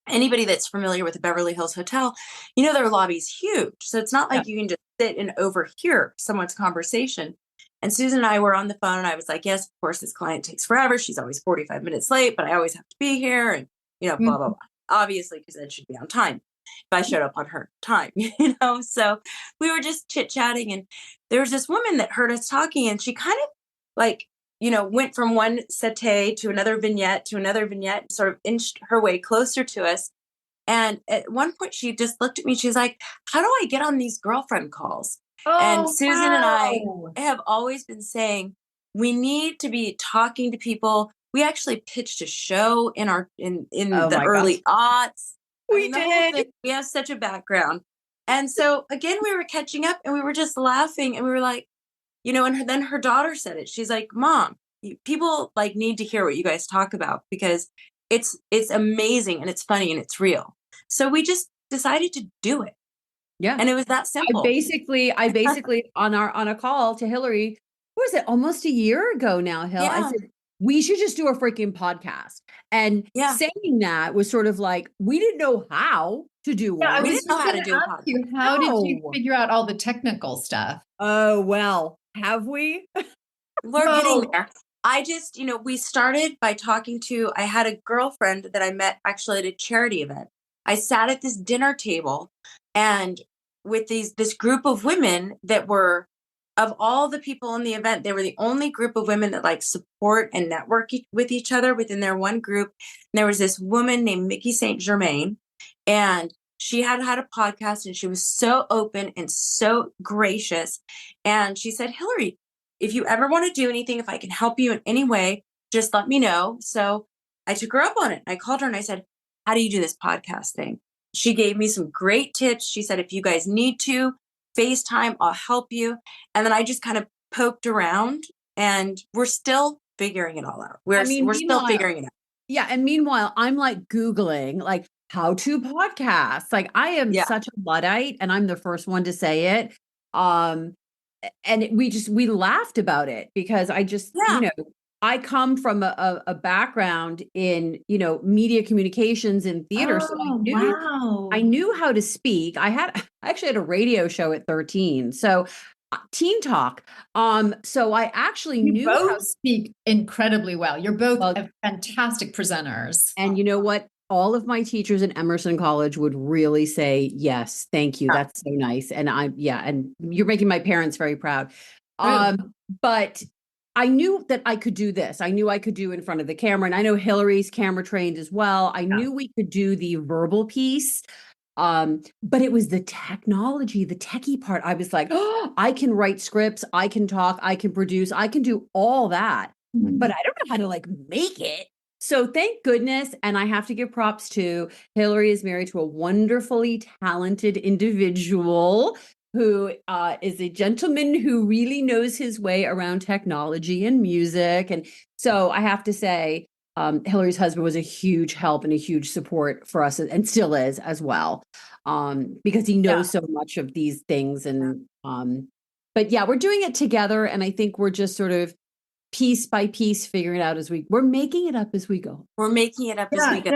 anybody that's familiar with the Beverly Hills Hotel, their lobby's huge. So it's not like you can just sit and overhear someone's conversation. And Susan and I were on the phone, and I was like, yes, of course, this client takes forever. She's always 45 minutes late, but I always have to be here. And, blah, blah, blah. Obviously, because then she'd be on time if I showed up on her time, So we were just chit-chatting, and there was this woman that heard us talking, and she kind of like, went from one satay to another vignette, sort of inched her way closer to us. And at one point, she just looked at me. She's like, how do I get on these girlfriend calls? And Susan and I have always been saying, we need to be talking to people. We actually pitched a show in the early aughts. We did. We have such a background. And so again, we were catching up and we were just laughing, and we were like, and then her daughter said it. She's like, Mom, people like need to hear what you guys talk about because it's amazing and it's funny and it's real. So we just decided to do it. Yeah. And it was that simple. I basically on a call to Hillary, what was it, almost a year ago now, Hill? I said, we should just do a freaking podcast. And saying that was sort of like, we didn't know how to do one. We didn't know how to do a podcast. How did you figure out all the technical stuff? Oh, well, have we? We're getting there. I just, we started by talking to, I had a girlfriend that I met actually at a charity event. I sat at this dinner table and with this group of women that were of all the people in the event, they were the only group of women that like support and network with each other within their one group. And there was this woman named Mickey St. Germain, and she had a podcast, and she was so open and so gracious. And she said, Hillary, if you ever want to do anything, if I can help you in any way, just let me know. So I took her up on it. I called her and I said, how do you do this podcast thing? She gave me some great tips. She said, if you guys need to FaceTime, I'll help you. And then I just kind of poked around, and we're still figuring it all out. We're still figuring it out. Yeah. And meanwhile, I'm like Googling like how to podcast. Like I am such a Luddite, and I'm the first one to say it. And we laughed about it because I just, you know, I come from a background in, you know, media communications and theater. So I knew how to speak. I actually had a radio show at 13. So Teen Talk. So I actually knew both how to speak incredibly well. You're both fantastic presenters. And you know what? All of my teachers in Emerson College would really say, yes, thank you. That's so nice. And and you're making my parents very proud. But I knew that I could do this. I knew I could do in front of the camera. And I know Hillary's camera trained as well. I knew we could do the verbal piece. But it was the technology, the techie part. I was like, oh, I can write scripts. I can talk. I can produce. I can do all that. But I don't know how to like make it. So thank goodness. And I have to give props to Hillary is married to a wonderfully talented individual who is a gentleman who really knows his way around technology and music. And so I have to say, Hillary's husband was a huge help and a huge support for us, and still is as well, because he knows so much of these things. And but yeah, we're doing it together. And I think we're just sort of piece by piece figuring it out we're making it up as we go. We're making it up as we go.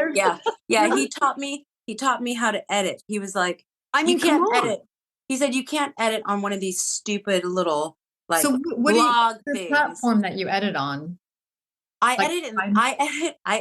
Yeah. He taught me how to edit. He was like, you can't edit. He said, you can't edit on one of these stupid little like blog things. Platform that you edit on? I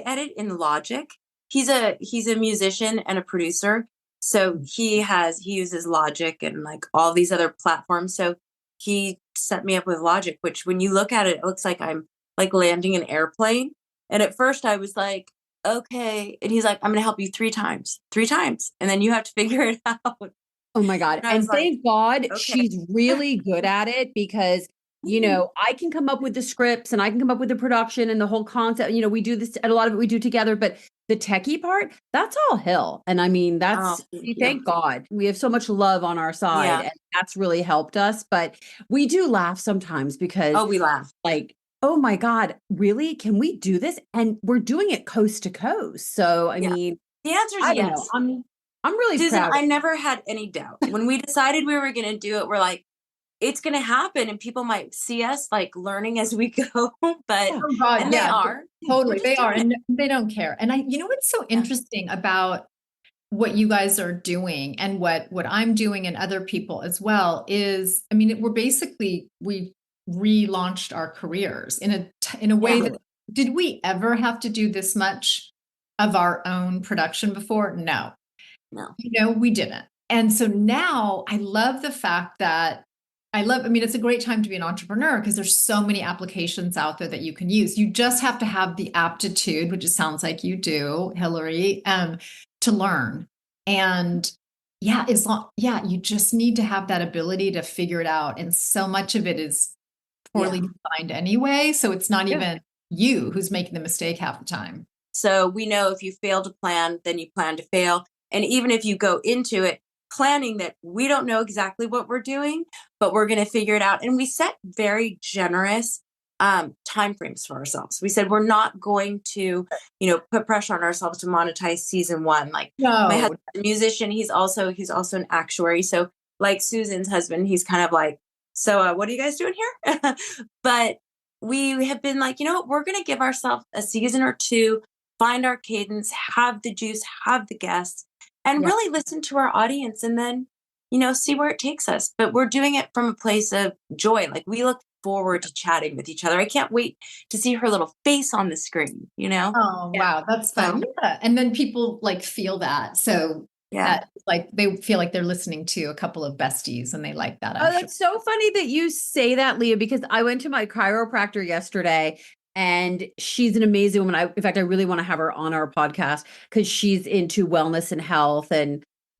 edit in Logic. He's a musician and a producer. So he uses Logic and like all these other platforms. So he set me up with Logic, which when you look at it, it looks like I'm like landing an airplane. And at first I was like, okay. And he's like, I'm going to help you 3 times. And then you have to figure it out. Oh my God. And thank God she's really good at it, because, you know, I can come up with the scripts and I can come up with the production and the whole concept. You know, we do this, and a lot of it we do together, but the techie part, that's all Hill. And I mean, thank God we have so much love on our side, and that's really helped us. But we do laugh sometimes because we laugh like, oh my God, really? Can we do this? And we're doing it coast to coast. So, I mean, the answer is yes. I'm really Susan, proud. I never had any doubt. When we decided we were going to do it, we're like, it's going to happen, and people might see us like learning as we go, but they are totally, they are, and they don't care. And you know, what's so interesting about what you guys are doing and what I'm doing and other people as well is, I mean, we relaunched our careers in a way that, did we ever have to do this much of our own production before? No, you know, we didn't. And so now I love the fact that I mean, it's a great time to be an entrepreneur because there's so many applications out there that you can use. You just have to have the aptitude, which it sounds like you do, Hillary, to learn. And you just need to have that ability to figure it out. And so much of it is poorly defined anyway. So it's not even you who's making the mistake half the time. So we know if you fail to plan, then you plan to fail. And even if you go into it planning that we don't know exactly what we're doing, but we're going to figure it out. And we set very generous timeframes for ourselves. We said, we're not going to, you know, put pressure on ourselves to monetize season 1. Like my husband's a musician. He's also an actuary. So like Susan's husband, he's kind of like, so what are you guys doing here? But we have been like, you know what, we're going to give ourselves a season or 2, find our cadence, have the juice, have the guests, and really listen to our audience, and then, you know, see where it takes us. But we're doing it from a place of joy. Like we look forward to chatting with each other. I can't wait to see her little face on the screen, you know? Oh, wow. That's fun. Yeah. And then people like feel that. So that like they feel like they're listening to a couple of besties and they like that. Oh, that's so funny that you say that, Leah, because I went to my chiropractor yesterday and she's an amazing woman. In fact, I really want to have her on our podcast because she's into wellness and health.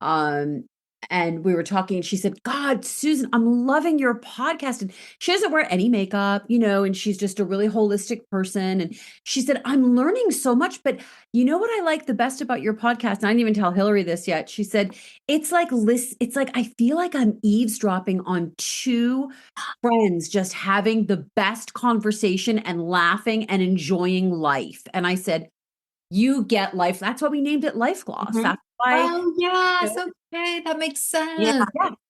Um, and we were talking and she said, God, Susan, I'm loving your podcast. And she doesn't wear any makeup, and she's just a really holistic person. And she said, I'm learning so much, but you know what I like the best about your podcast? And I didn't even tell Hillary this yet. She said, it's like I feel like I'm eavesdropping on two friends just having the best conversation and laughing and enjoying life. And I said, you get life. That's why we named it Life Gloss. Mm-hmm. That's why. Oh, yes. Okay. That makes sense. Yeah.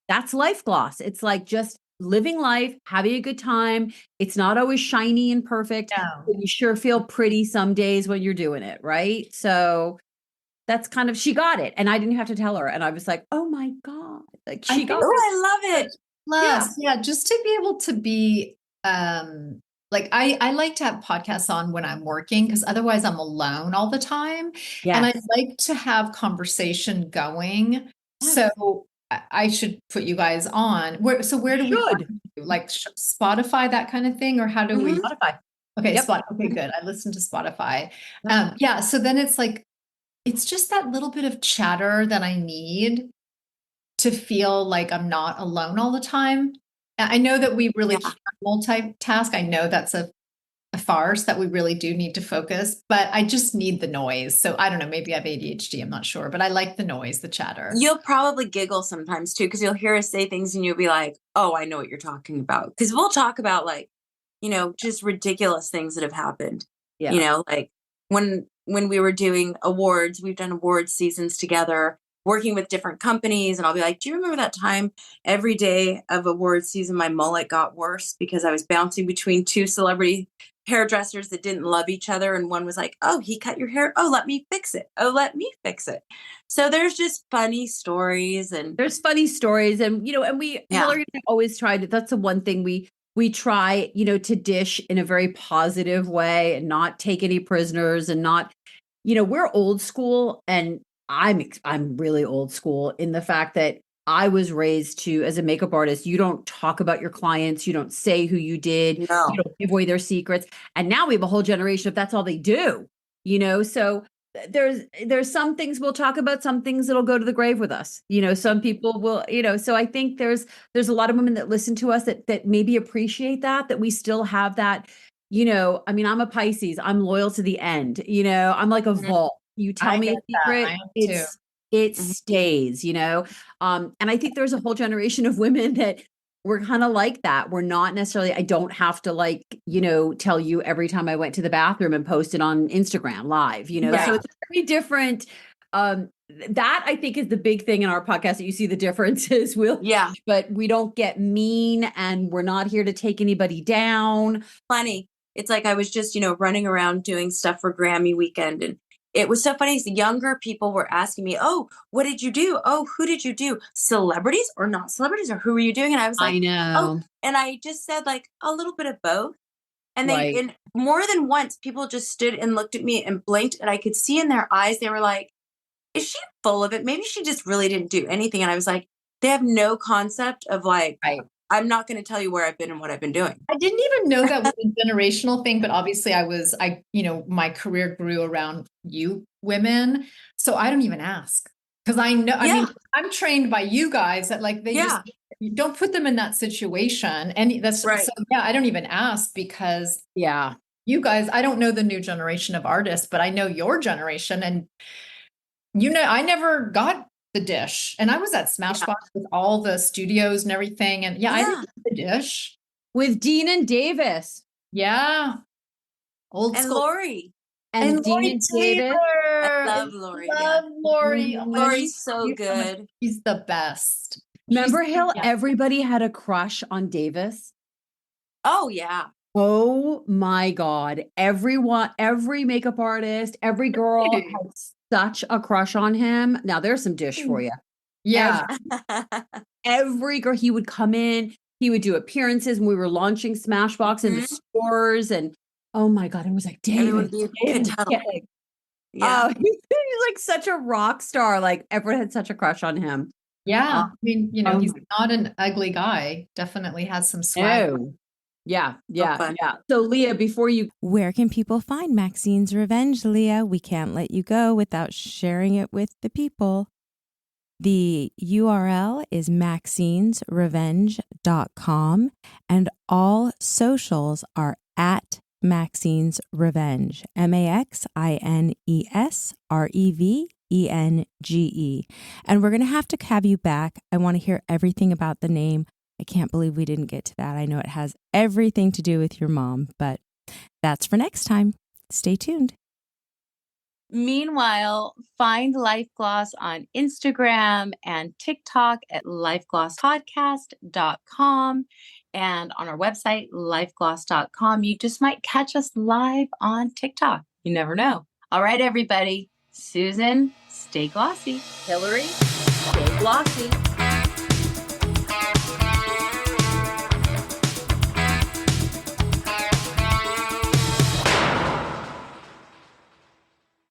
That's Life Gloss. It's like just living life, having a good time. It's not always shiny and perfect. No. But you sure feel pretty some days when you're doing it. Right. So that's kind of, she got it. And I didn't have to tell her. And I was like, oh my God. Like she got it. Oh, I love it. Plus, yeah, just to be able to be, like I like to have podcasts on when I'm working because otherwise I'm alone all the time. Yes. And I like to have conversation going. Yes. So I should put you guys on. Where do we find you? Like Spotify, that kind of thing? Or how do we? Spotify. Okay, Yep. Okay, good. I listen to Spotify. Yeah, so then it's like, it's just that little bit of chatter that I need to feel like I'm not alone all the time. I know that we really can't multitask. I know that's a farce, that we really do need to focus, but I just need the noise. So I don't know, maybe I have ADHD, I'm not sure, but I like the noise, the chatter. You'll probably giggle sometimes too, because you'll hear us say things and you'll be like, oh, I know what you're talking about. Because we'll talk about like, just ridiculous things that have happened. Yeah. Like when we were doing awards, we've done awards seasons together, working with different companies. And I'll be like, do you remember that time every day of awards season, my mullet got worse because I was bouncing between two celebrity hairdressers that didn't love each other. And one was like, oh, he cut your hair. Oh, let me fix it. Oh, let me fix it. So there's just funny stories. And there's funny stories. And, Hillary and I always tried, that's the one thing we try, to dish in a very positive way and not take any prisoners and not, we're old school, and I'm really old school in the fact that I was raised to, as a makeup artist, you don't talk about your clients, you don't say who you did, you don't give away their secrets. And now we have a whole generation of that's all they do, so there's some things we'll talk about, some things that'll go to the grave with us. Some people will, so I think there's a lot of women that listen to us that maybe appreciate that we still have that, I'm a Pisces, I'm loyal to the end, I'm like a vault. You tell me a secret, it stays, and I think there's a whole generation of women that we're kind of like that. We're not necessarily, I don't have to tell you every time I went to the bathroom and post it on Instagram live, so it's very different. That I think is the big thing in our podcast that you see the differences. But we don't get mean and we're not here to take anybody down. Funny. It's like I was just, running around doing stuff for Grammy weekend, and it was so funny. The younger people were asking me, oh, what did you do? Oh, who did you do? Celebrities or not celebrities, or who were you doing? And I was like, I know. Oh, and I just said like a little bit of both. And and more than once, people just stood and looked at me and blinked, and I could see in their eyes, they were like, is she full of it? Maybe she just really didn't do anything. And I was like, they have no concept of like, I'm not going to tell you where I've been and what I've been doing. I didn't even know that was a generational thing, but obviously my career grew around you women. So I don't even ask, because I know, I mean, I'm trained by you guys that like, you don't put them in that situation. And that's right. So I don't even ask because you guys, I don't know the new generation of artists, but I know your generation, and I never got the dish, and I was at Smashbox with all the studios and everything, and I didn't get the dish with Dean and Davis, old and school. Lori and Dean and Davis. I love Lori. Lori. Lori's so good. She's the best. Remember how everybody had a crush on Davis? Oh yeah. Oh my God! Everyone, every makeup artist, every girl had such a crush on him. Now there's some dish for you. Yeah. Every girl, he would come in, he would do appearances when we were launching Smashbox in the stores, and oh my God, it was like, David. Yeah. He's like such a rock star. Like everyone had such a crush on him. Yeah. I mean, he's not an ugly guy. Definitely has some swag. Oh. Yeah. So Leah, Where can people find Maxine's Revenge, Leah? We can't let you go without sharing it with the people. The URL is maxinesrevenge.com, and all socials are at Maxine's Revenge, MaxinesRevenge. And we're going to have you back. I want to hear everything about the name. I can't believe we didn't get to that. I know it has everything to do with your mom, but that's for next time. Stay tuned. Meanwhile, find Life Gloss on Instagram and TikTok at lifeglasspodcast.com and on our website, lifegloss.com. You just might catch us live on TikTok. You never know. All right, everybody. Susan, stay glossy. Hillary, stay glossy.